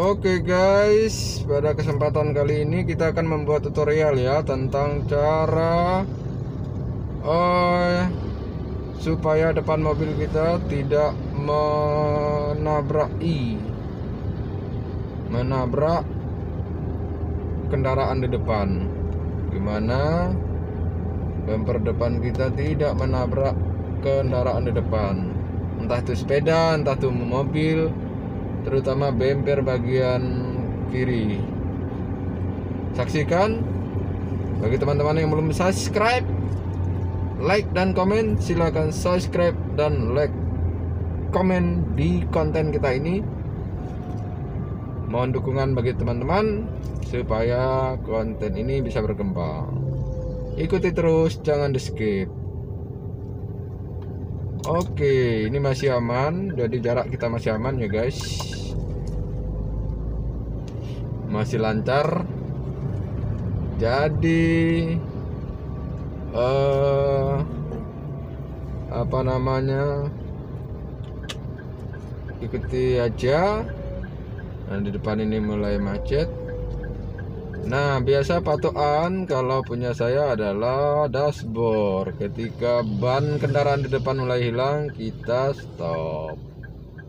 Oke guys, pada kesempatan kali ini kita akan membuat tutorial ya tentang cara supaya depan mobil kita tidak menabrak kendaraan di depan. Gimana bumper depan kita tidak menabrak kendaraan di depan, entah itu sepeda, entah itu mobil, terutama bumper bagian kiri. Saksikan. Bagi teman-teman yang belum subscribe, like dan komen, silahkan subscribe dan like komen di konten kita ini. Mohon dukungan bagi teman-teman supaya konten ini bisa berkembang. Ikuti terus, jangan di skip. Oke, ini masih aman, jadi jarak kita masih aman ya guys, masih lancar. Jadi ikuti aja. Nah, di depan ini mulai macet. Nah, biasa patokan kalau punya saya adalah dashboard. Ketika ban kendaraan di depan mulai hilang, kita stop.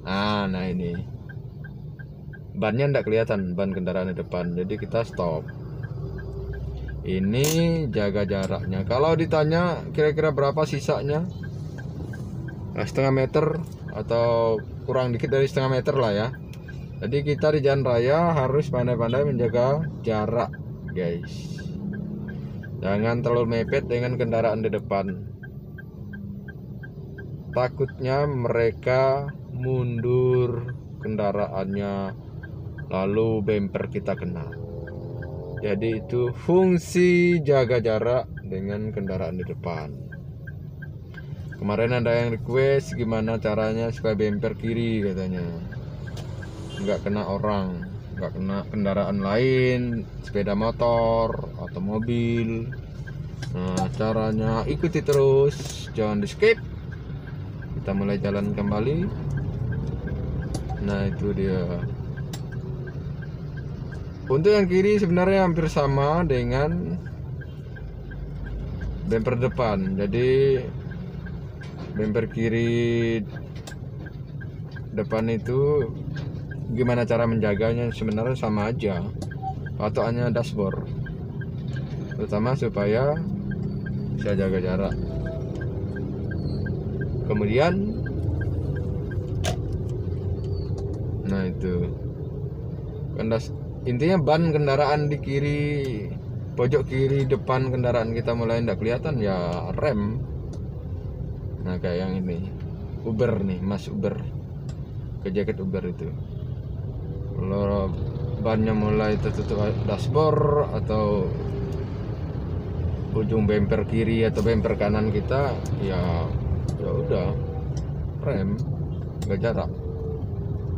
Nah ini bannya tidak kelihatan, ban kendaraan di depan, jadi kita stop. Ini jaga jaraknya. Kalau ditanya kira-kira berapa sisanya, setengah meter atau kurang dikit dari setengah meter lah ya. Jadi kita di jalan raya harus pandai-pandai menjaga jarak guys. Jangan terlalu mepet dengan kendaraan di depan. Takutnya mereka mundur kendaraannya, lalu bumper kita kena. Jadi itu fungsi jaga jarak dengan kendaraan di depan. Kemarin ada yang request gimana caranya supaya bumper kiri katanya, nggak kena orang, nggak kena kendaraan lain, sepeda motor atau mobil. Nah, caranya ikuti terus, jangan di skip. Kita mulai jalan kembali. Nah, itu dia. Untuk yang kiri sebenarnya hampir sama dengan bumper depan. Jadi bumper kiri depan itu gimana cara menjaganya sebenarnya sama aja. Patokannya dashboard, terutama supaya bisa jaga jarak. Kemudian nah itu intinya ban kendaraan di kiri, pojok kiri depan kendaraan kita mulai tidak kelihatan ya rem. Nah kayak yang ini Uber nih, Mas Uber ke jaket Uber itu, kalau bannya mulai tertutup dashboard atau ujung bumper kiri atau bumper kanan kita, ya udah rem, nggak jarak.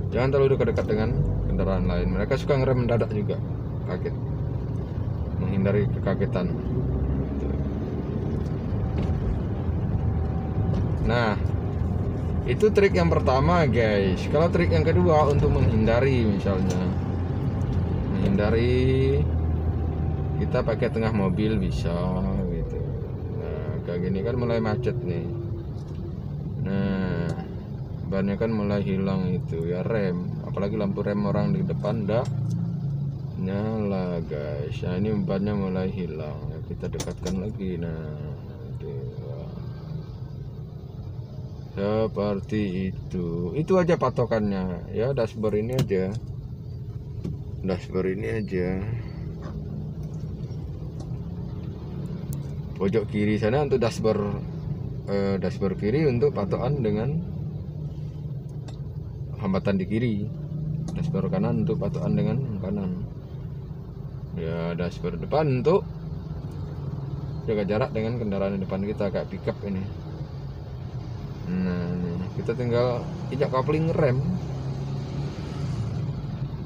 Jangan terlalu dekat-dekat dengan kendaraan lain. Mereka suka ngerem mendadak juga, kaget, menghindari kekagetan. Nah, itu trik yang pertama guys. Kalau trik yang kedua untuk menghindari, misalnya kita pakai tengah mobil bisa gitu. Nah kayak gini kan mulai macet nih. Nah bannya kan mulai hilang itu ya, rem, apalagi lampu rem orang di depan dah nyala guys. Nah ini bannya mulai hilang, kita dekatkan lagi. Nah seperti itu aja patokannya ya. Dashboard ini aja, pojok kiri sana untuk dashboard kiri untuk patokan dengan hambatan di kiri, dashboard kanan untuk patokan dengan kanan ya. Dashboard depan untuk jaga jarak dengan kendaraan di depan kita, kayak pickup ini. Nah nih, kita tinggal injak kopling rem,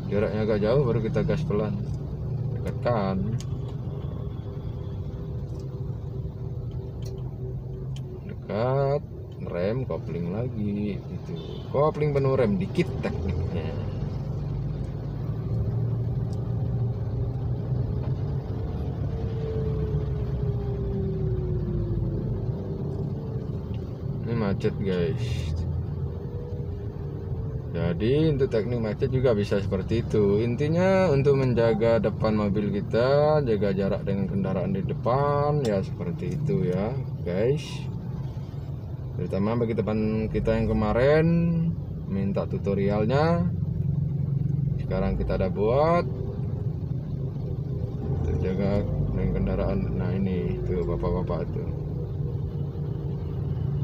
jaraknya agak jauh baru kita gas pelan, dekatkan. Dekat, rem, kopling lagi gitu. Kopling penuh rem dikit tekniknya. macet guys. Jadi untuk teknik macet juga bisa seperti itu. Intinya untuk menjaga depan mobil kita, jaga jarak dengan kendaraan di depan, ya seperti itu ya guys. Terutama bagi teman kita yang kemarin minta tutorialnya, sekarang kita ada buat untuk jaga dengan kendaraan. Nah ini tuh bapak-bapak tuh,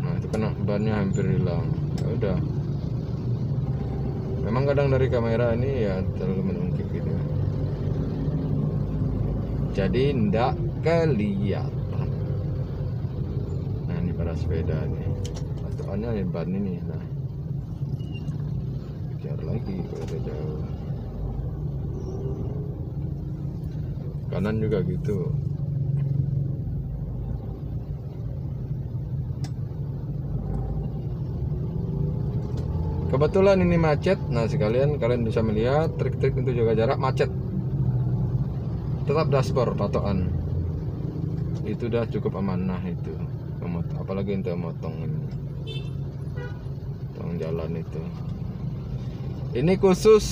nah itu kena bannya hampir hilang. Ya udah, memang kadang dari kamera ini ya terlalu menungkip gitu, jadi ndak kelihatan. Nah ini para sepeda nih, patokannya nih ban ini. Nah kejar lagi kalau udah jauh, kanan juga gitu. Kebetulan ini macet. Nah sekalian kalian bisa melihat trik-trik untuk jaga jarak macet. Tetap dashboard patokan, itu udah cukup amanah itu. Apalagi untuk motong ini, motong jalan itu. Ini khusus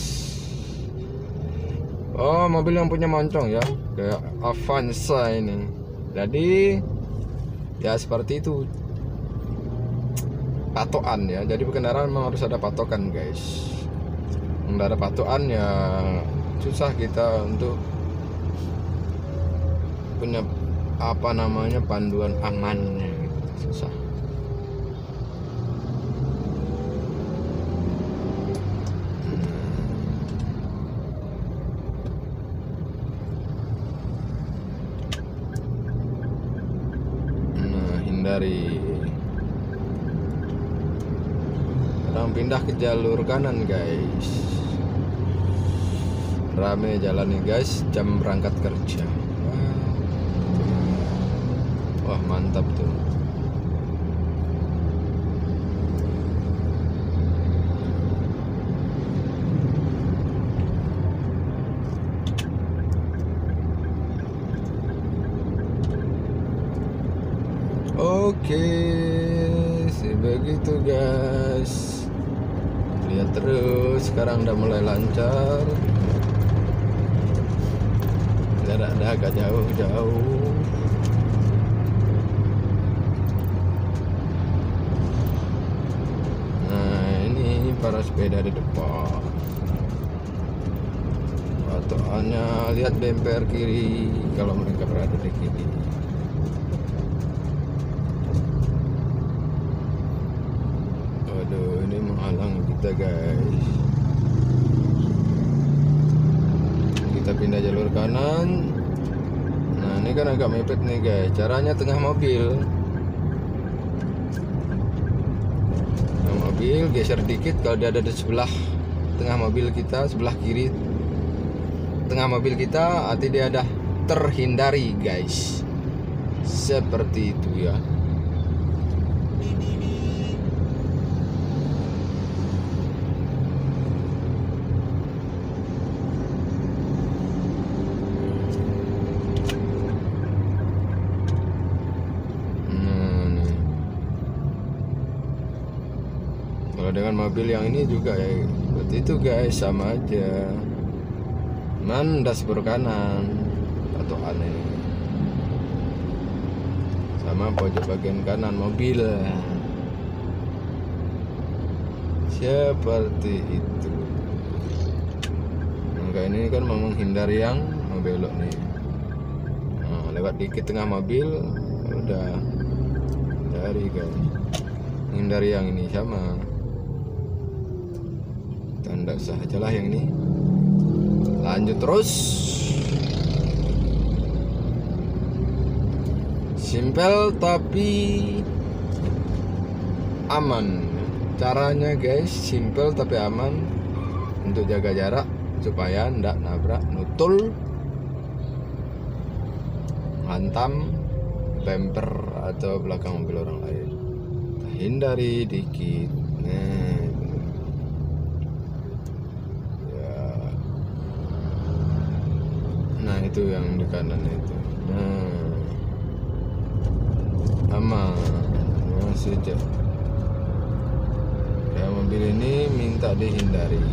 mobil yang punya moncong ya, kayak Avanza ini. Jadi ya seperti itu patokan ya. Jadi kendaraan memang harus ada patokan guys. Nggak ada patokan ya susah kita untuk punya apa namanya panduan amannya gitu. Susah. Nah hindari, pindah ke jalur kanan guys. Rame jalan nih guys, jam berangkat kerja. Wah mantap tuh. Oke, begitu guys. Lihat terus, sekarang udah mulai lancar. Jarak agak jauh-jauh. Nah ini para sepeda di depan. Patokannya lihat bemper kiri kalau mereka berada di kiri. Aduh ini menghalang kita guys. Kita pindah jalur kanan. Nah ini kan agak mepet nih guys. Caranya tengah mobil, geser dikit kalau dia ada di sebelah tengah mobil kita, sebelah kiri tengah mobil kita, arti dia ada terhindari guys. Seperti itu ya. Kalau dengan mobil yang ini juga ya seperti itu guys, sama aja. Man dashboard kanan atau aneh, sama pojok bagian kanan mobil. Seperti itu. Maka ini kan mau menghindari yang mau belok nih. Nah, lewat dikit tengah mobil udah dari guys. Hindari yang ini sama. Tanda sah aja lah yang ini. Lanjut terus. Simpel tapi aman. Caranya guys simpel tapi aman untuk jaga jarak supaya ndak nabrak, nutul, hantam bumper atau belakang mobil orang lain. Hindari dikit. Nah itu yang di kanan itu. Nah aman, masih Ya, mobil ini minta dihindari.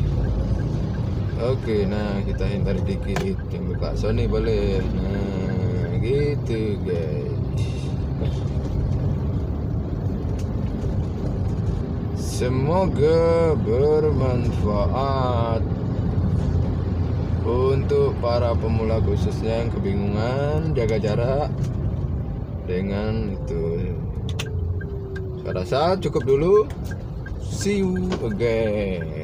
Oke, nah kita hindari dikit, yang buka Sony boleh. Nah, gitu guys. Semoga bermanfaat untuk para pemula khususnya yang kebingungan jaga jarak dengan itu. Saya rasa cukup dulu. See you again.